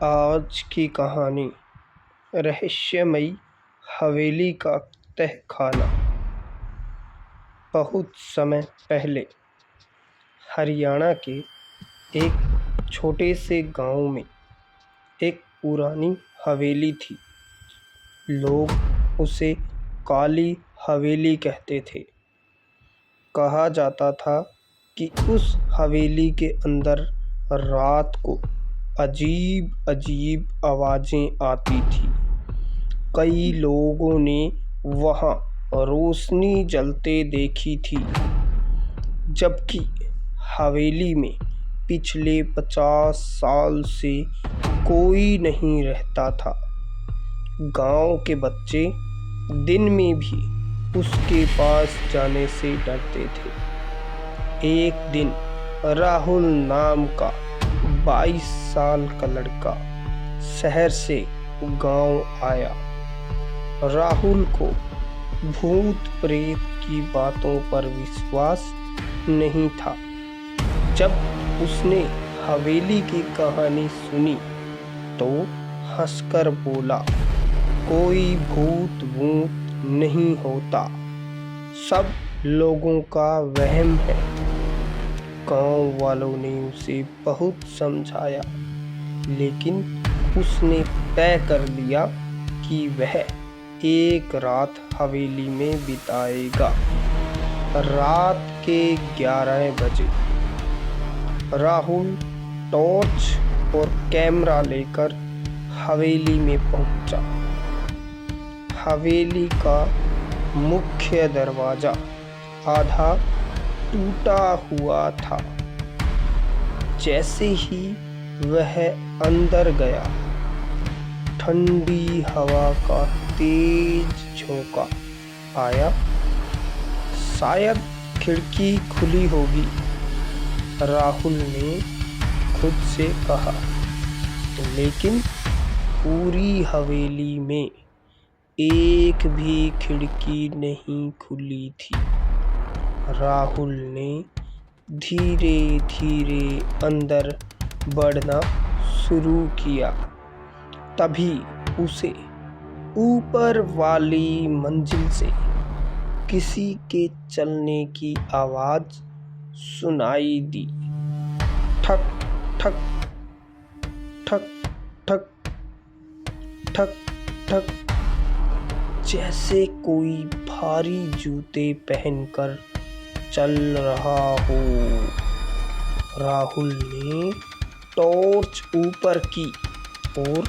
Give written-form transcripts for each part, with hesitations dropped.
आज की कहानी रहस्यमयी हवेली का तहखाना। बहुत समय पहले हरियाणा के एक छोटे से गांव में एक पुरानी हवेली थी। लोग उसे काली हवेली कहते थे। कहा जाता था कि उस हवेली के अंदर रात को अजीब अजीब आवाज़ें आती थी। कई लोगों ने वहाँ रोशनी जलते देखी थी, जबकि हवेली में पिछले 50 साल से कोई नहीं रहता था। गांव के बच्चे दिन में भी उसके पास जाने से डरते थे। एक दिन राहुल नाम का 22 साल का लड़का शहर से गांव आया। राहुल को भूत प्रेत की बातों पर विश्वास नहीं था। जब उसने हवेली की कहानी सुनी तो हंसकर बोला, कोई भूत वूत नहीं होता, सब लोगों का वहम है। गांव वालों ने उसे बहुत समझाया, लेकिन उसने तय कर लिया कि वह एक रात हवेली में बिताएगा। रात के 11 बजे राहुल टॉर्च और कैमरा लेकर हवेली में पहुंचा। हवेली का मुख्य दरवाजा आधा टूटा हुआ था। जैसे ही वह अंदर गया, ठंडी हवा का तेज झोंका आया। शायद खिड़की खुली होगी, राहुल ने खुद से कहा, लेकिन पूरी हवेली में एक भी खिड़की नहीं खुली थी। राहुल ने धीरे धीरे अंदर बढ़ना शुरू किया। तभी उसे ऊपर वाली मंजिल से किसी के चलने की आवाज़ सुनाई दी। ठक ठक ठक ठक ठक ठक, जैसे कोई भारी जूते पहनकर चल रहा हो। राहुल ने टॉर्च ऊपर की और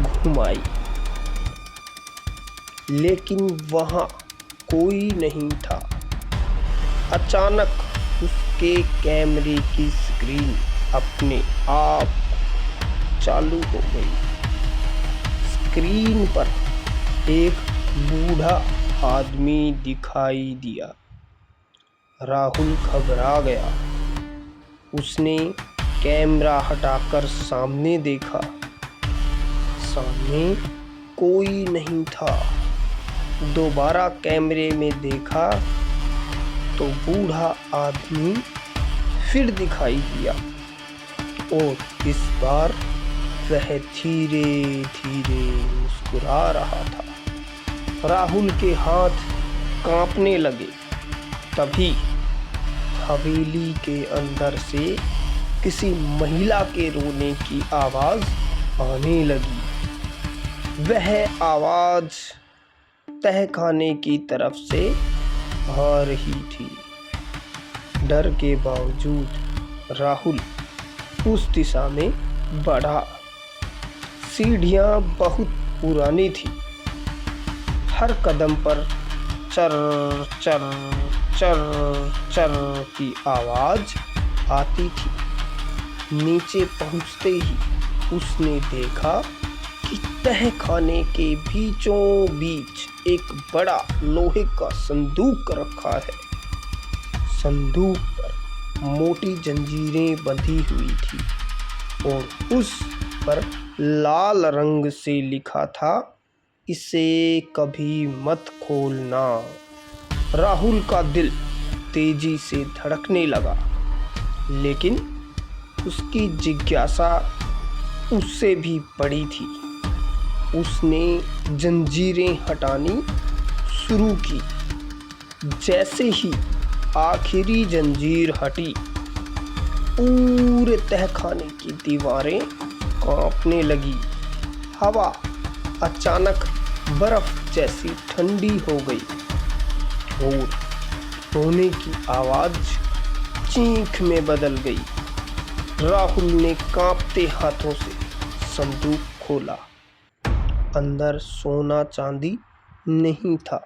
घुमाई, लेकिन वहां कोई नहीं था। अचानक उसके कैमरे की स्क्रीन अपने आप चालू हो गई। स्क्रीन पर एक बूढ़ा आदमी दिखाई दिया। राहुल घबरा गया। उसने कैमरा हटाकर सामने देखा। सामने कोई नहीं था। दोबारा कैमरे में देखा तो बूढ़ा आदमी फिर दिखाई दिया, और इस बार वह धीरे धीरे मुस्कुरा रहा था। राहुल के हाथ कांपने लगे। तभी हवेली के अंदर से किसी महिला के रोने की आवाज़ आने लगी। वह आवाज़ तहखाने की तरफ से आ रही थी। डर के बावजूद राहुल उस दिशा में बढ़ा। सीढ़ियाँ बहुत पुरानी थी। हर कदम पर चर चर चर चर की आवाज़ आती थी। नीचे पहुंचते ही उसने देखा कि तहखाने के बीचों बीच एक बड़ा लोहे का संदूक रखा है। संदूक पर मोटी जंजीरें बंधी हुई थी और उस पर लाल रंग से लिखा था, इसे कभी मत खोलना। राहुल का दिल तेजी से धड़कने लगा, लेकिन उसकी जिज्ञासा उससे भी बड़ी थी। उसने जंजीरें हटानी शुरू की। जैसे ही आखिरी जंजीर हटी, पूरे तहखाने की दीवारें कांपने लगी। हवा अचानक बर्फ जैसी ठंडी हो गई और रोने की आवाज चीख में बदल गई। राहुल ने कांपते हाथों से संदूक खोला। अंदर सोना चांदी नहीं था,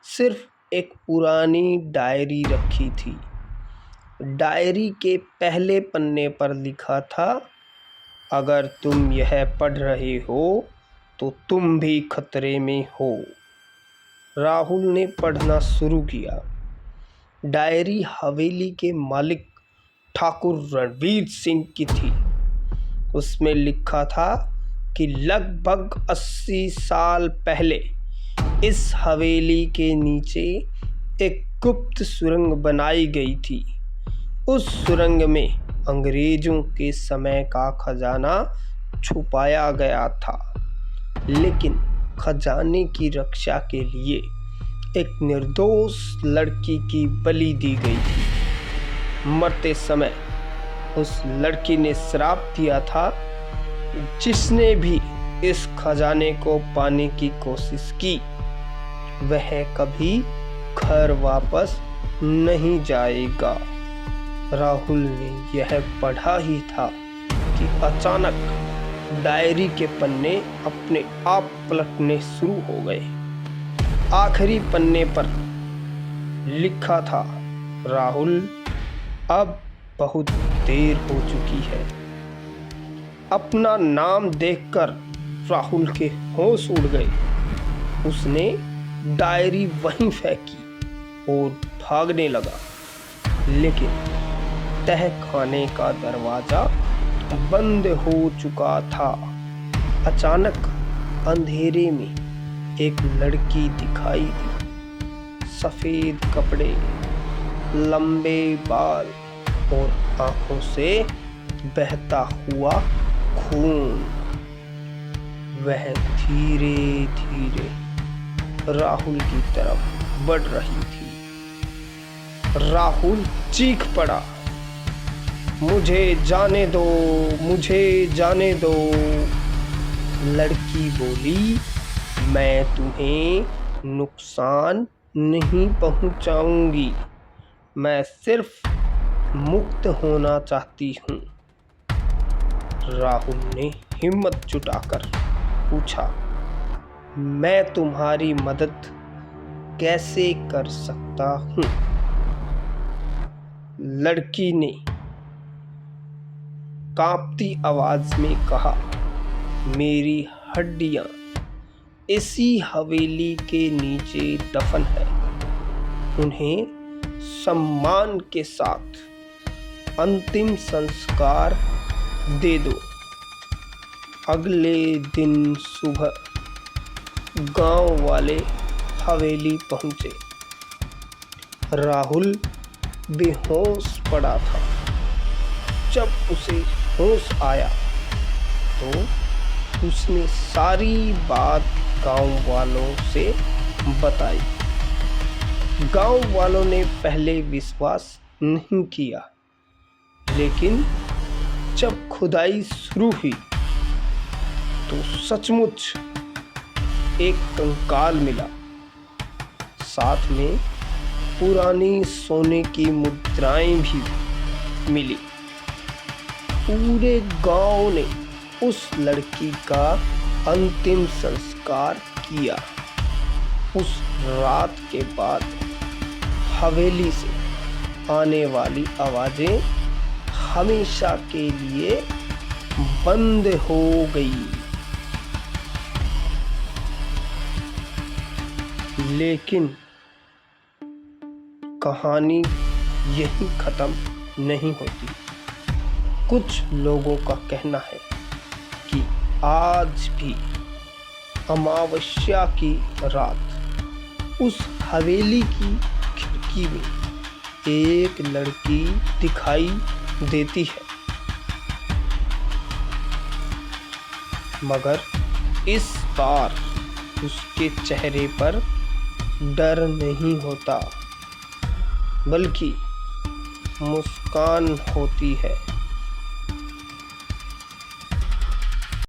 सिर्फ एक पुरानी डायरी रखी थी। डायरी के पहले पन्ने पर लिखा था, अगर तुम यह पढ़ रहे हो तो तुम भी खतरे में हो। राहुल ने पढ़ना शुरू किया। डायरी हवेली के मालिक ठाकुर रणवीर सिंह की थी। उसमें लिखा था कि लगभग 80 साल पहले इस हवेली के नीचे एक गुप्त सुरंग बनाई गई थी। उस सुरंग में अंग्रेजों के समय का खजाना छुपाया गया था, लेकिन खजाने की रक्षा के लिए एक निर्दोष लड़की की बलि दी गई थी। मरते समय उस लड़की ने श्राप दिया था, जिसने भी इस खजाने को पाने की कोशिश की वह कभी घर वापस नहीं जाएगा। राहुल ने यह पढ़ा ही था कि अचानक डायरी के पन्ने अपने आप पलटने शुरू हो गए। आखिरी पन्ने पर लिखा था, राहुल अब बहुत देर हो चुकी है। अपना नाम देखकर राहुल के होश उड़ गए। उसने डायरी वहीं फेंकी और भागने लगा, लेकिन तहखाने का दरवाजा बंद हो चुका था। अचानक अंधेरे में एक लड़की दिखाई दी। सफेद कपड़े, लंबे बाल और आंखों से बहता हुआ खून। वह धीरे धीरे राहुल की तरफ बढ़ रही थी। राहुल चीख पड़ा, मुझे जाने दो, मुझे जाने दो। लड़की बोली, मैं तुम्हें नुकसान नहीं पहुंचाऊंगी, मैं सिर्फ मुक्त होना चाहती हूँ। राहुल ने हिम्मत जुटाकर पूछा, मैं तुम्हारी मदद कैसे कर सकता हूँ? लड़की ने कांपती आवाज में कहा, मेरी हड्डियां इसी हवेली के नीचे दफन है, उन्हें सम्मान के साथ अंतिम संस्कार दे दो। अगले दिन सुबह गांव वाले हवेली पहुंचे। राहुल बेहोश पड़ा था। जब उसे होश आया तो उसने सारी बात गांव वालों से बताई। गांव वालों ने पहले विश्वास नहीं किया, लेकिन जब खुदाई शुरू हुई तो सचमुच एक कंकाल मिला। साथ में पुरानी सोने की मुद्राएं भी मिली। पूरे गांव ने उस लड़की का अंतिम संस्कार किया। उस रात के बाद हवेली से आने वाली आवाजें हमेशा के लिए बंद हो गई। लेकिन कहानी यहीं खत्म नहीं होती। कुछ लोगों का कहना है कि आज भी अमावस्या की रात उस हवेली की खिड़की में एक लड़की दिखाई देती है। मगर इस बार उसके चेहरे पर डर नहीं होता, बल्कि मुस्कान होती है।